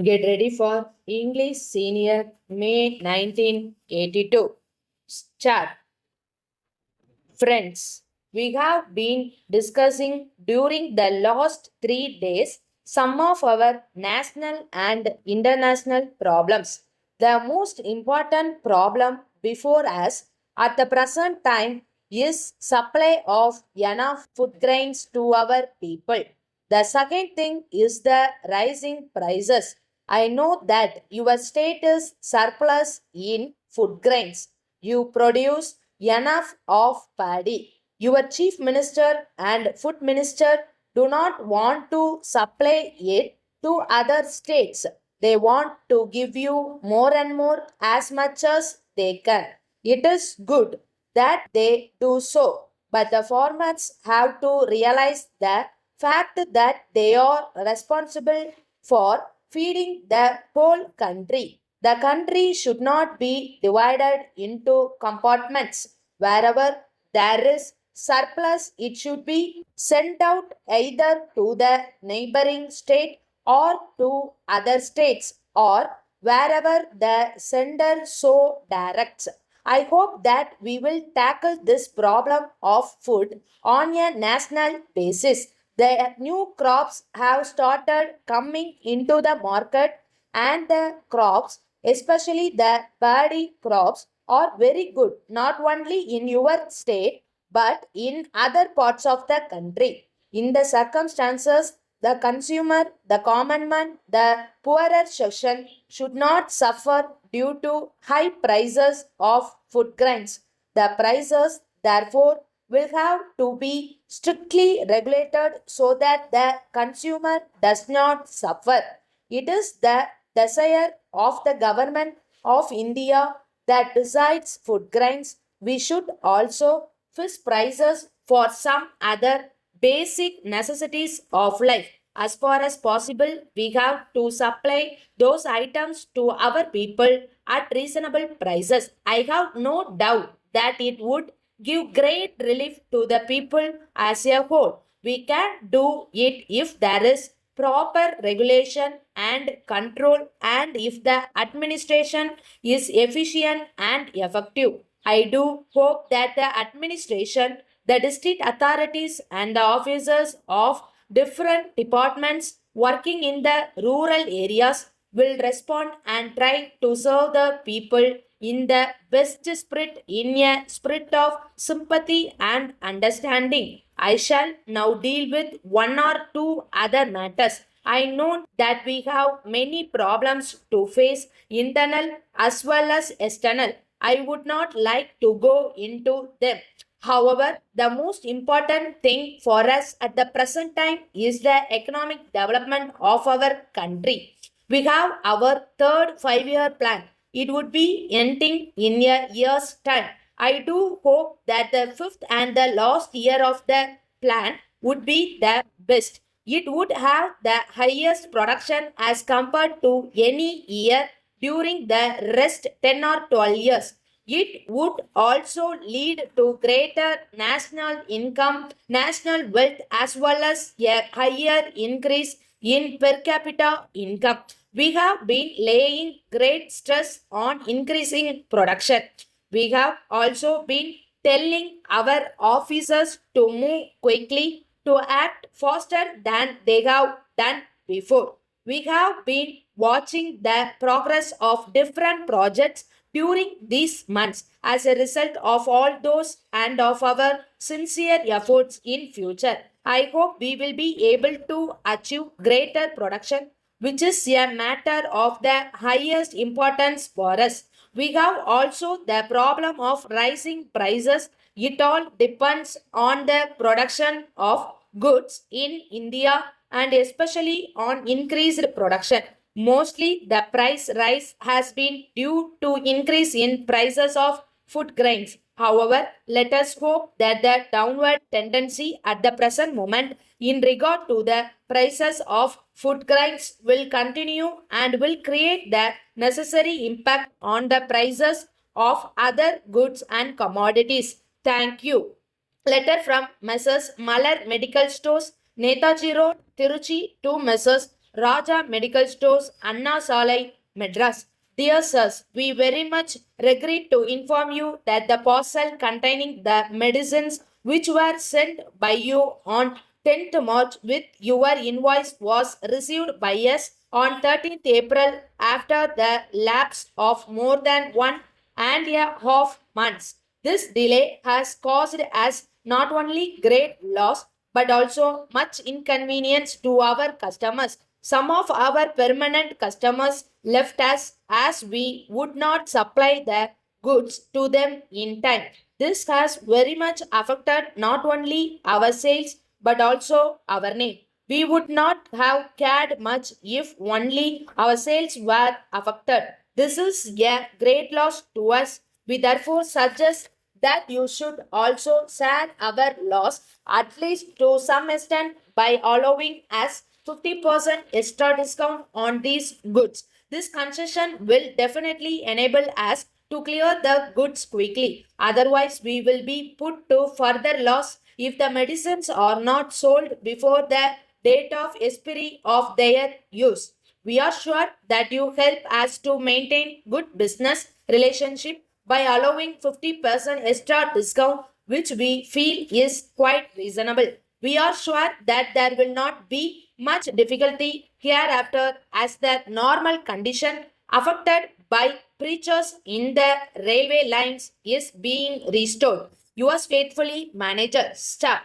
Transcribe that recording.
Get ready for English Senior May 1982. Start. Friends, we have been discussing during the last 3 days some of our national and international problems. The most important problem before us at the present time is supply of enough food grains to our people. The second thing is the rising prices. I know that your state is surplus in food grains. You produce enough of paddy. Your chief minister and food minister do not want to supply it to other states. They want to give you more and more as much as they can. It is good that they do so, but the farmers have to realize the fact that they are responsible for feeding the whole country. The country should not be divided into compartments. Wherever there is surplus, it should be sent out either to the neighboring state or to other states or wherever the sender so directs. I hope that we will tackle this problem of food on a national basis. The new crops have started coming into the market, and the crops, especially the paddy crops, are very good not only in your state but in other parts of the country. In the circumstances, the consumer, the common man, the poorer section should not suffer due to high prices of food grains. The prices, therefore, will have to be strictly regulated so that the consumer does not suffer. It is the desire of the government of India that besides food grains, we should also fix prices for some other basic necessities of life. As far as possible, we have to supply those items to our people at reasonable prices. I have no doubt that it would give great relief to the people as a whole. We can do it if there is proper regulation and control and if the administration is efficient and effective. I do hope that the administration, the district authorities, and the officers of different departments working in the rural areas will respond and try to serve the people in the best spirit, in a spirit of sympathy and understanding. I shall now deal with one or two other matters. I know that we have many problems to face, internal as well as external. I would not like to go into them. However, the most important thing for us at the present time is the economic development of our country. We have our third 5 year plan. It would be ending in a year's time. I do hope that the fifth and the last year of the plan would be the best. It would have the highest production as compared to any year during the rest 10 or 12 years. It would also lead to greater national income, national wealth, as well as a higher increase in per capita income. We have been laying great stress on increasing production. We have also been telling our officers to move quickly, to act faster than they have done before. We have been watching the progress of different projects during these months as a result of all those and of our sincere efforts in future. I hope we will be able to achieve greater production, which is a matter of the highest importance for us. We have also the problem of rising prices. It all depends on the production of goods in India and especially on increased production. Mostly the price rise has been due to increase in prices of food grains. However, let us hope that the downward tendency at the present moment in regard to the prices of food grains will continue and will create the necessary impact on the prices of other goods and commodities. Thank you. Letter from Messrs. Malar Medical Stores, Netaji Road, Tiruchi to Messrs. Raja Medical Stores, Anna Salai, Madras. Dear sirs, we very much regret to inform you that the parcel containing the medicines which were sent by you on 10th March with your invoice was received by us on 13th April after the lapse of more than 1.5 months. This delay has caused us not only great loss but also much inconvenience to our customers. Some of our permanent customers left us as we would not supply the goods to them in time. This has very much affected not only our sales but also our name. We would not have cared much if only our sales were affected. This is a great loss to us. We therefore suggest that you should also share our loss at least to some extent by allowing us 50% extra discount on these goods. This concession will definitely enable us to clear the goods quickly. Otherwise, we will be put to further loss if the medicines are not sold before the date of expiry of their use. We are sure that you help us to maintain good business relationship by allowing 50% extra discount, which we feel is quite reasonable. We are sure that there will not be much difficulty hereafter as the normal condition affected by preachers in the railway lines is being restored. Yours faithfully, Manager Staff.